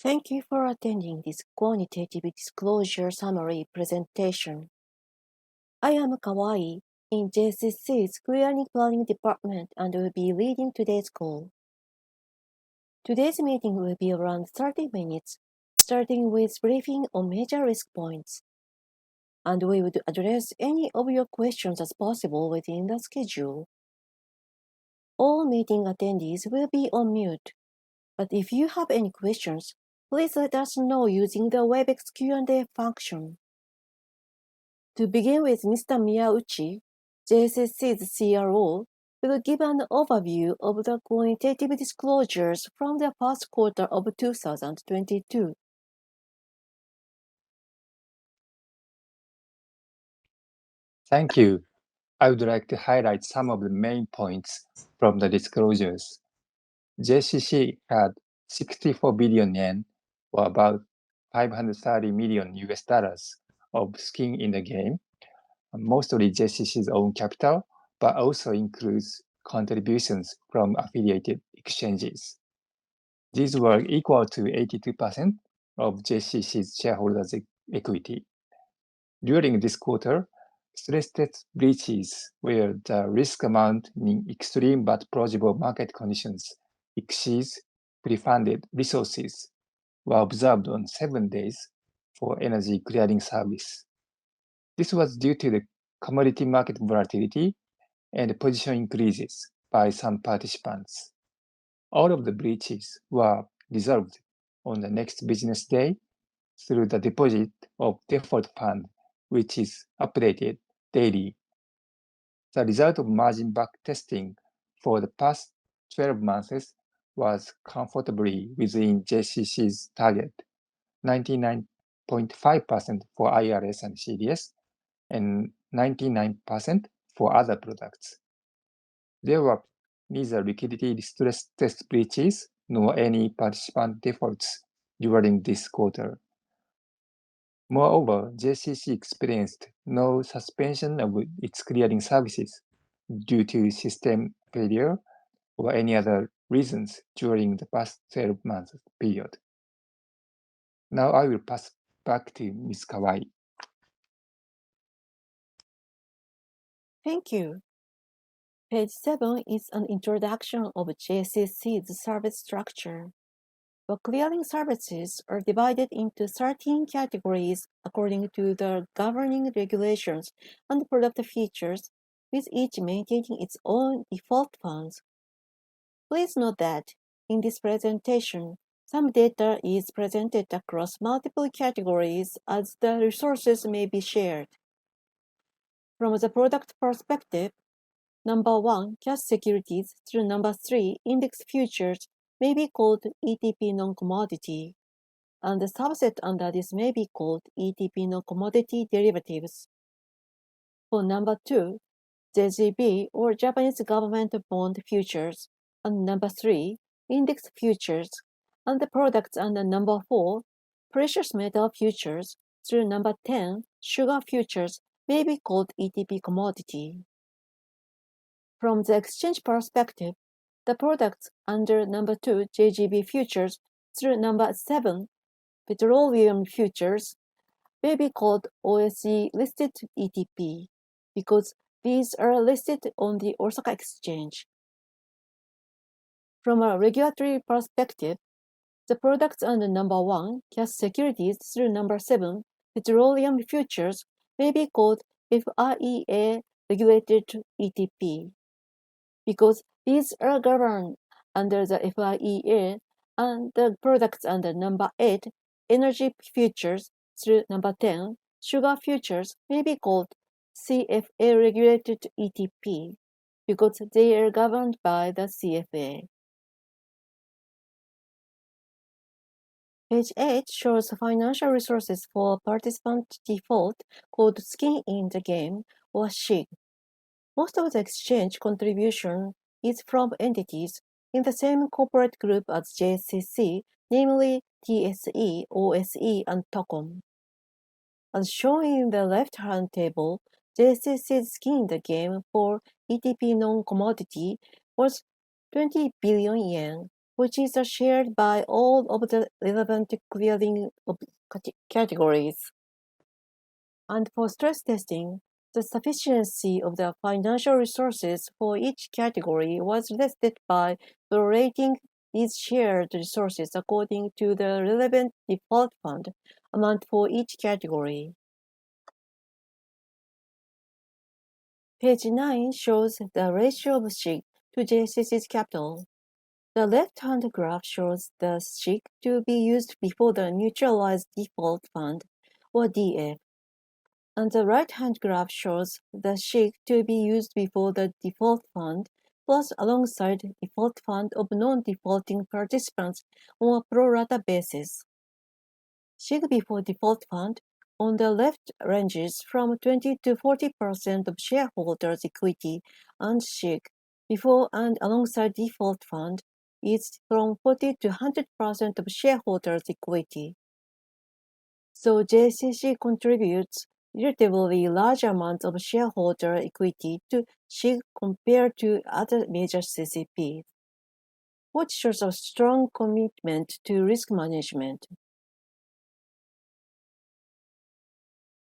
Thank you for attending this quantitative disclosure summary presentation. I am Kawai in JSCC's Clearing Planning Department and will be leading today's call. Today's meeting will be around 30 minutes, starting with briefing on major risk points. And we would address any of your questions as possible within the schedule. All meeting attendees will be on mute, but if you have any questions, please let us know using the WebEx Q&A function. To begin with, Mr. Miyauchi, JSCC's CRO, will give an overview of the quantitative disclosures from the first quarter of 2022. Thank you. I would like to highlight some of the main points from the disclosures. JCC had 64 billion yen, or about $530 million of skin in the game, mostly JCC's own capital, but also includes contributions from affiliated exchanges. These were equal to 82% of JCC's shareholders' equity. During this quarter, stress test breaches where the risk amount in extreme but plausible market conditions exceeds pre-funded resources were observed on 7 days for energy clearing service. This was due to the commodity market volatility and position increases by some participants. All of the breaches were resolved on the next business day through the deposit of default fund, which is updated daily. The result of margin back testing for the past 12 months was comfortably within JCC's target, 99.5% for IRS and CDS, and 99% for other products. There were neither liquidity stress test breaches nor any participant defaults during this quarter. Moreover, JCC experienced no suspension of its clearing services due to system failure or any other reasons during the past 12-month period. Now I will pass back to Ms. Kawai. Thank you. Page 7 is an introduction of JSCC's service structure. The clearing services are divided into 13 categories according to the governing regulations and product features, with each maintaining its own default funds. Please note that, in this presentation, some data is presented across multiple categories as the resources may be shared. From the product perspective, number 1, cash securities, through number 3, index futures, may be called ETP non-commodity, and the subset under this may be called ETP non-commodity derivatives. For number 2, JGB or Japanese government bond futures, and number 3, index futures, and the products under number 4, precious metal futures, through number 10, sugar futures, may be called ETP commodity. From the exchange perspective, the products under number 2, JGB futures, through number 7, petroleum futures, may be called OSE listed ETP because these are listed on the Osaka Exchange. From a regulatory perspective, the products under number 1, cash securities, through number 7, petroleum futures, may be called FIEA regulated ETP because these are governed under the FIEA, and the products under number 8, energy futures, through number 10, sugar futures, may be called CFA regulated ETP because they are governed by the CFA. Page 8 shows financial resources for participant default called skin in the game, or SHIG. Most of the exchange contribution is from entities in the same corporate group as JSCC, namely TSE, OSE, and TOCOM. As shown in the left-hand table, JSCC's skin in the game for ETP non-commodity was 20 billion yen, which is shared by all of the relevant clearing categories. And for stress testing, the sufficiency of the financial resources for each category was tested by prorating these shared resources according to the relevant default fund amount for each category. Page 9 shows the ratio of SIG to JSCC's capital. The left-hand graph shows the SIG to be used before the neutralized default fund, or DF, and the right-hand graph shows the SIG to be used before the default fund, plus alongside default fund of non-defaulting participants on a pro rata basis. SIG before default fund on the left ranges from 20 to 40% of shareholders' equity, and SIG before and alongside default fund is from 40 to 100% of shareholders' equity. So JCC contributes relatively large amounts of shareholder equity to SIG compared to other major CCPs, which shows a strong commitment to risk management.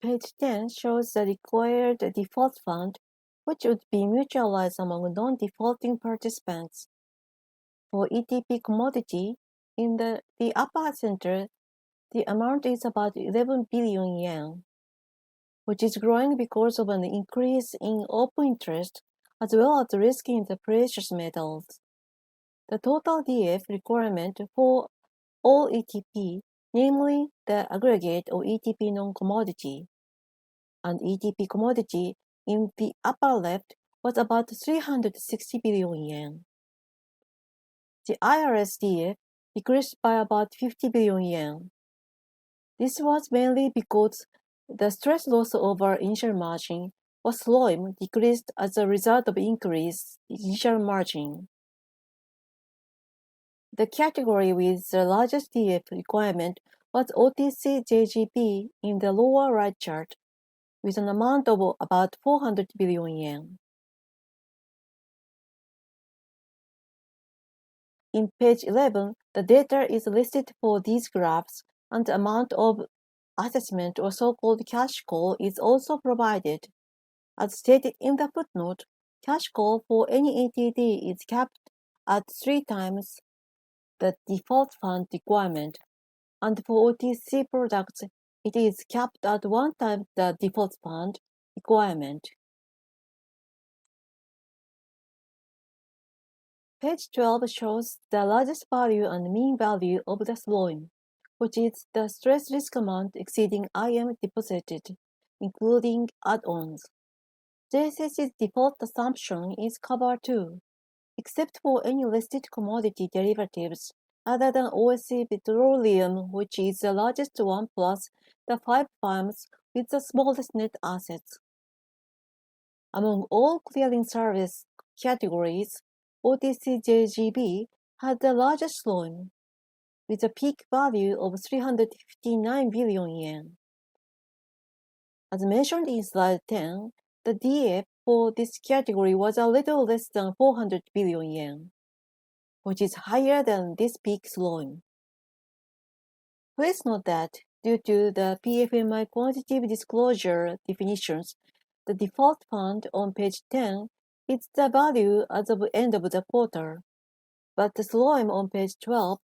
Page 10 shows the required default fund, which would be mutualized among non-defaulting participants. For ETP commodity, in the upper center, the amount is about 11 billion yen, which is growing because of an increase in open interest as well as risk in the precious metals. The total DF requirement for all ETP, namely the aggregate of ETP non-commodity and ETP commodity in the upper left, was about 360 billion yen. The IRS DF decreased by about 50 billion yen. This was mainly because the stress loss over initial margin, or SLOIM, decreased as a result of increased initial margin. The category with the largest DF requirement was OTC JGB in the lower right chart, with an amount of about 400 billion yen. In page 11, the data is listed for these graphs, and the amount of assessment or so-called cash call is also provided. As stated in the footnote, cash call for any ATD is capped at 3 times the default fund requirement, and for OTC products, it is capped at 1 time the default fund requirement. Page 12 shows the largest value and mean value of the SLOIM, which is the stress risk amount exceeding IM deposited, including add-ons. JSCC's default assumption is covered too, except for any listed commodity derivatives other than OSC Petroleum, which is the largest one, plus the 5 firms with the smallest net assets. Among all clearing service categories, OTC JGB had the largest SLOIM, with a peak value of 359 billion yen. As mentioned in slide 10, the DF for this category was a little less than 400 billion yen, which is higher than this peak SLOIM. Please note that due to the PFMI quantitative disclosure definitions, the default fund on page 10 is the value as of end of the quarter, but the SLOIM on page 12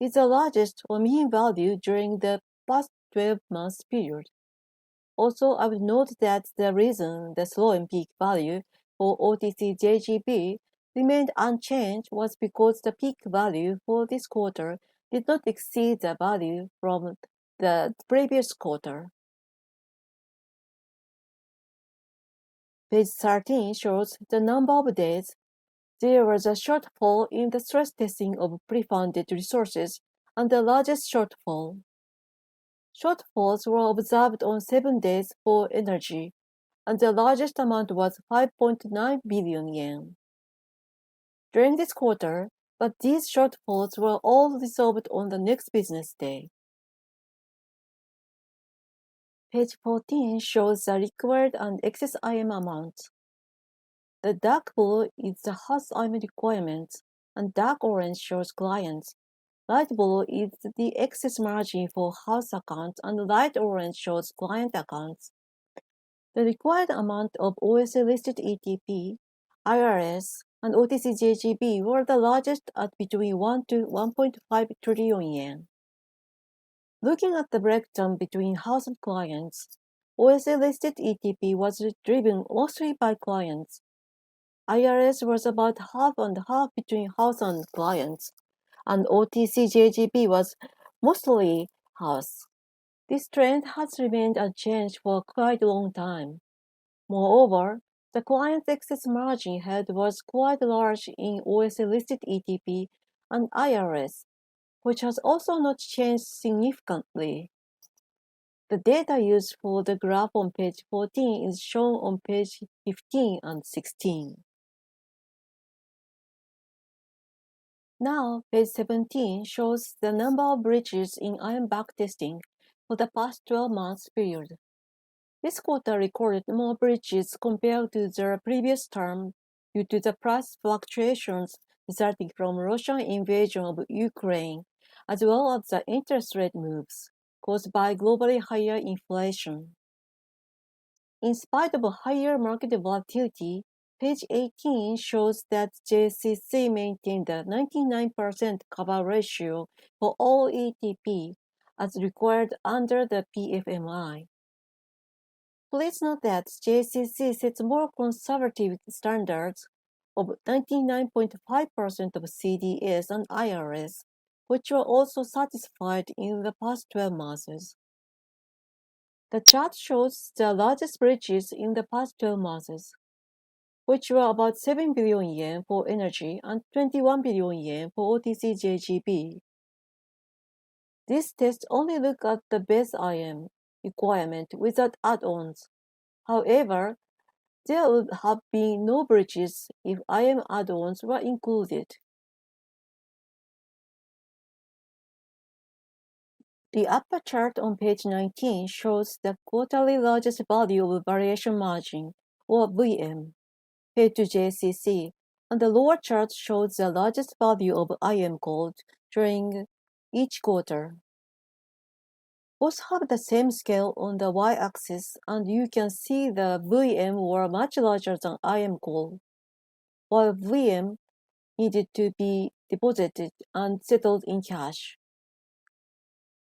is the largest or mean value during the past 12 months period. Also, I would note that the reason the SLOIM peak value for OTC JGB remained unchanged was because the peak value for this quarter did not exceed the value from the previous quarter. Page 13 shows the number of days there was a shortfall in the stress testing of pre-funded resources and the largest shortfall. Shortfalls were observed on 7 days for energy, and the largest amount was 5.9 billion yen. During this quarter, but these shortfalls were all resolved on the next business day. Page 14 shows the required and excess IM amounts. The dark blue is the house IM requirements, and dark orange shows clients. Light blue is the excess margin for house accounts, and light orange shows client accounts. The required amount of OSA-listed ETP, IRS, and OTC-JGB were the largest at between 1 to 1.5 trillion yen. Looking at the breakdown between house and clients, OSA-listed ETP was driven mostly by clients. IRS was about half and half between house and clients, and OTC-JGB was mostly house. This trend has remained unchanged for quite a long time. Moreover, the client's excess margin head was quite large in OSA-listed ETP and IRS, which has also not changed significantly. The data used for the graph on page 14 is shown on page 15 and 16. Now, page 17 shows the number of breaches in IM backtesting for the past 12 months period. This quarter recorded more breaches compared to the previous term due to the price fluctuations resulting from Russian invasion of Ukraine, as well as the interest rate moves caused by globally higher inflation. In spite of higher market volatility, page 18 shows that JSCC maintained a 99% cover ratio for all ETP as required under the PFMI. Please note that JCC sets more conservative standards of 99.5% of CDS and IRS, which were also satisfied in the past 12 months. The chart shows the largest breaches in the past 12 months, which were about 7 billion yen for energy and 21 billion yen for OTC-JGB. This test only look at the base IM requirement without add-ons. However, there would have been no breaches if IM add-ons were included. The upper chart on page 19 shows the quarterly largest value of variation margin, or VM, paid to JCC, and the lower chart shows the largest value of IM code during each quarter. Both have the same scale on the y-axis, and you can see the VM were much larger than IM call, while VM needed to be deposited and settled in cash.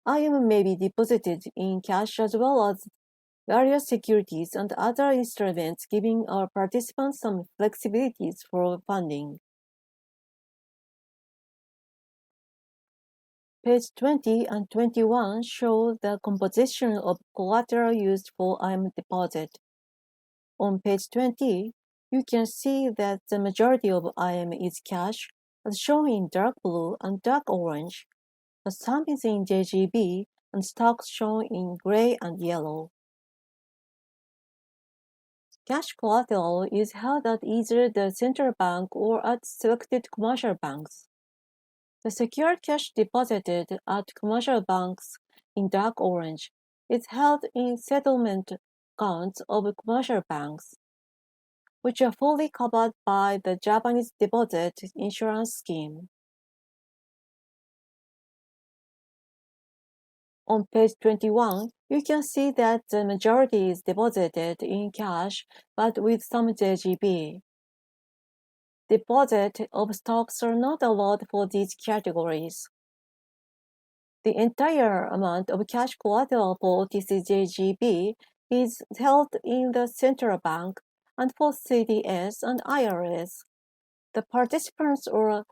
IM may be deposited in cash as well as various securities and other instruments, giving our participants some flexibilities for funding. Page 20 and 21 show the composition of collateral used for IM deposit. On page 20, you can see that the majority of IM is cash, as shown in dark blue and dark orange, but some is in JGB and stocks shown in gray and yellow. Cash collateral is held at either the central bank or at selected commercial banks. The secured cash deposited at commercial banks in dark orange is held in settlement accounts of commercial banks, which are fully covered by the Japanese Deposit Insurance Scheme. On page 21, you can see that the majority is deposited in cash, but with some JGB. Deposit of stocks are not allowed for these categories. The entire amount of cash collateral for OTC-JGB is held in the central bank, and for CDS and IRS, the participants or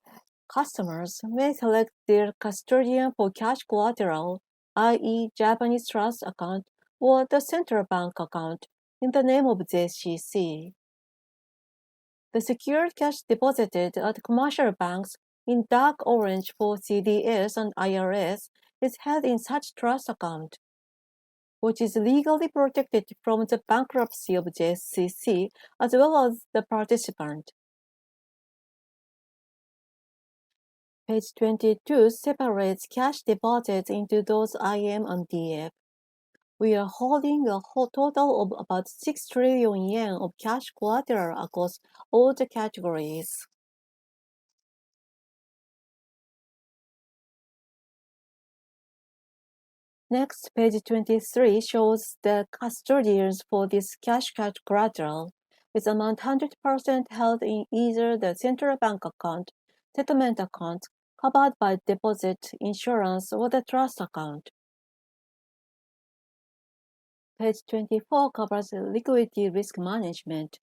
customers may select their custodian for cash collateral, i.e. Japanese Trust account or the central bank account in the name of JCC. The secured cash deposited at commercial banks in dark orange for CDS and IRS is held in such trust account, which is legally protected from the bankruptcy of JSCC as well as the participant. Page 22 separates cash deposits into those IM and DF. We are holding a total of about 6 trillion yen of cash collateral across all the categories. Next, page 23 shows the custodians for this cash collateral, with amount 100% held in either the central bank account, settlement account, covered by deposit, insurance, or the trust account. Page 24 covers liquidity risk management.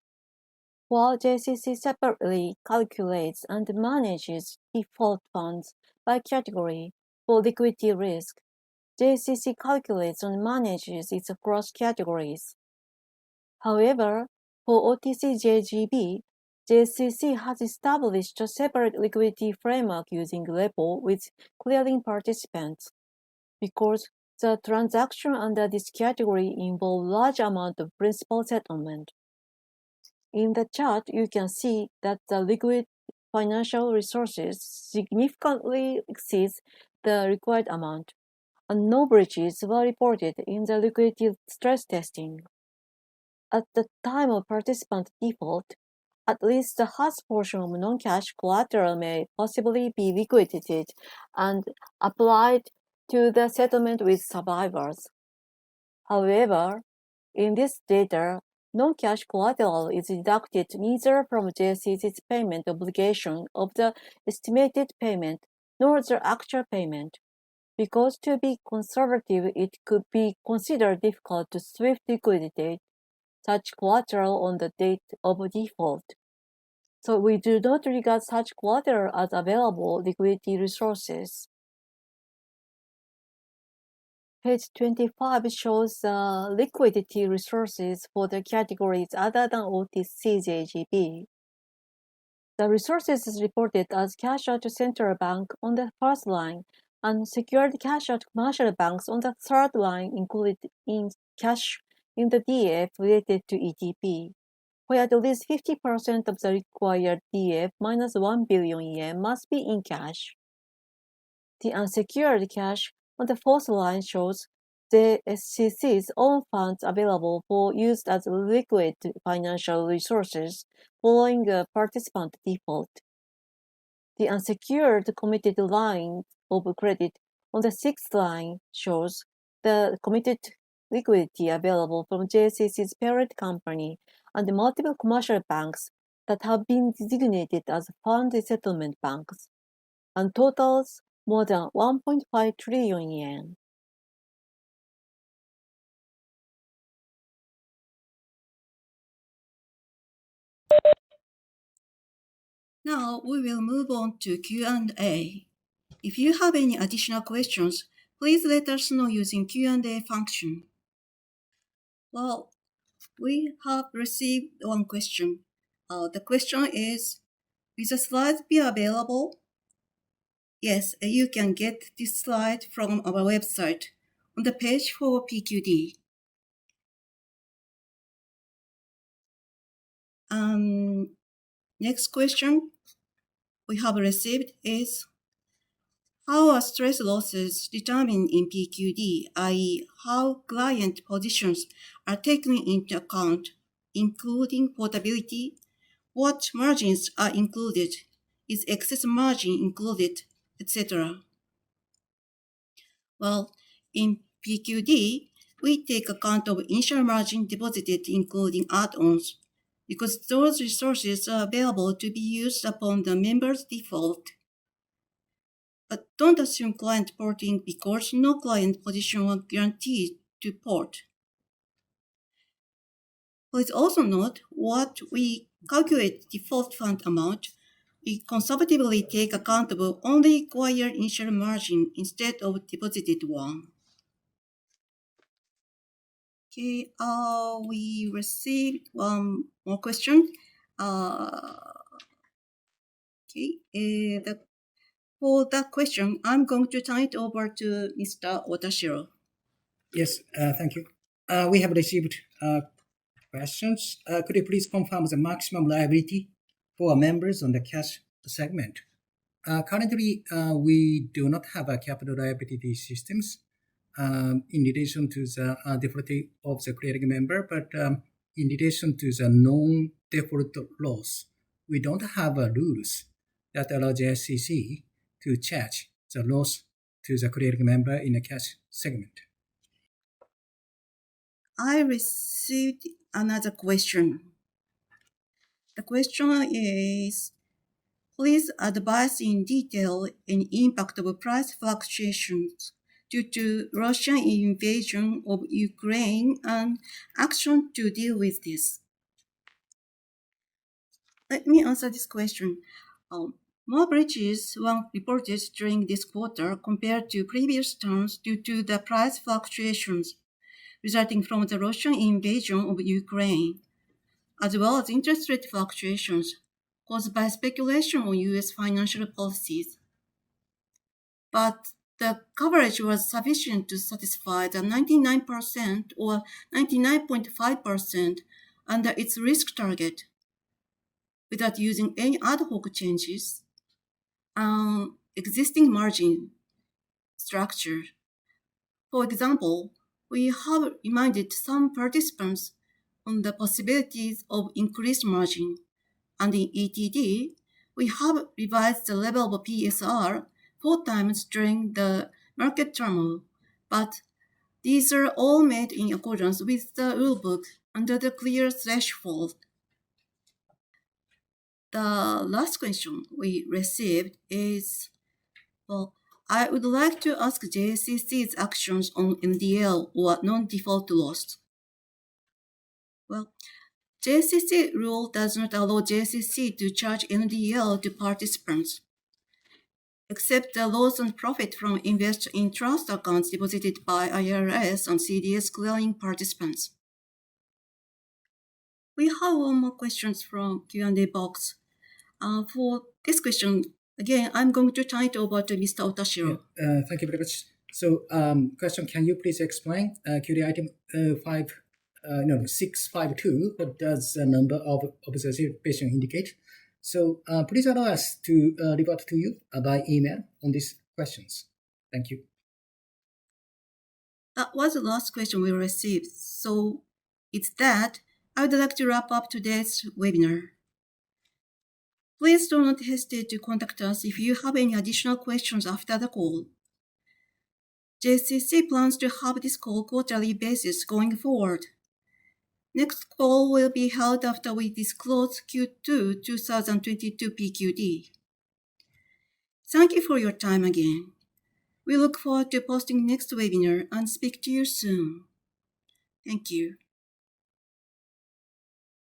While JCC separately calculates and manages default funds by category for liquidity risk, JCC calculates and manages its across categories. However, for OTC-JGB, JCC has established a separate liquidity framework using repo with clearing participants, because the transaction under this category involve large amount of principal settlement. In the chart, you can see that the liquid financial resources significantly exceeds the required amount, and no breaches were reported in the liquidity stress testing. At the time of participant default, at least the half portion of non-cash collateral may possibly be liquidated and applied to the settlement with survivors. However, in this data, non-cash collateral is deducted neither from JSCC's payment obligation of the estimated payment nor the actual payment, because to be conservative it could be considered difficult to swiftly liquidate such collateral on the date of default. So we do not regard such collateral as available liquidity resources. Page 25 shows the liquidity resources for the categories other than OTC-JGB. The resources is reported as cash at central bank on the first line and secured cash at commercial banks on the third line, included in cash in the DF related to ETP, where at least 50% of the required DF minus 1 billion yen must be in cash. The unsecured cash on the fourth line shows the JSCC's own funds available for use as liquid financial resources following a participant default. The unsecured committed line of credit on the sixth line shows the committed liquidity available from JSCC's parent company and the multiple commercial banks that have been designated as fund settlement banks, and totals more than 1.5 trillion yen. Now we will move on to Q&A. If you have any additional questions, please let us know using Q&A function. Well, we have received one question. The question is, will the slides be available? Yes, you can get this slide from our website on the page for PQD. Next question we have received is, how are stress losses determined in PQD, i.e. how client positions are taken into account, including portability, what margins are included, is excess margin included, etc. Well, in PQD, we take account of initial margin deposited including add-ons, because those resources are available to be used upon the member's default. But don't assume client porting because no client position was guaranteed to port. Please also note what we calculate default fund amount. We conservatively take account of only required initial margin instead of deposited one. Okay, we received one more question. For that question, I'm going to turn it over to Mr. Otashiro. Yes, thank you. We have received questions. Could you please confirm the maximum liability for members on the cash segment? Currently, we do not have a capital liability systems in relation to the default of the clearing member, but in relation to the non-default loss, we don't have rules that allow JSCC to charge the loss to the clearing member in the cash segment. I received another question. The question is, please advise in detail an impact of price fluctuations due to Russian invasion of Ukraine and action to deal with this. Let me answer this question. More breaches were reported during this quarter compared to previous terms due to the price fluctuations resulting from the Russian invasion of Ukraine, as well as interest rate fluctuations caused by speculation on U.S. financial policies. But the coverage was sufficient to satisfy the 99% or 99.5% under its risk target without using any ad hoc changes on existing margin structure. For example, we have reminded some participants on the possibilities of increased margin, and in ETD, we have revised the level of PSR 4 times during the market turmoil, but these are all made in accordance with the rulebook under the clear threshold. The last question we received is, I would like to ask JSCC's actions on MDL or non-default loss. JSCC rule does not allow JSCC to charge NDL to participants, except the loss and profit from investor in trust accounts deposited by IRS and CDS clearing participants. We have one more question from Q&A box. For this question, again, I'm going to turn it over to Mr. Otashiro. Thank you very much. So, question: can you please explain QD item 652? What does the number of observation indicate? So, please allow us to revert to you by email on these questions. Thank you. That was the last question we received. So, it's that. I would like to wrap up today's webinar. Please do not hesitate to contact us if you have any additional questions after the call. JSCC plans to have this call quarterly basis going forward. Next call will be held after we disclose Q2 2022 PQD. Thank you for your time again. We look forward to posting next webinar and speak to you soon. Thank you.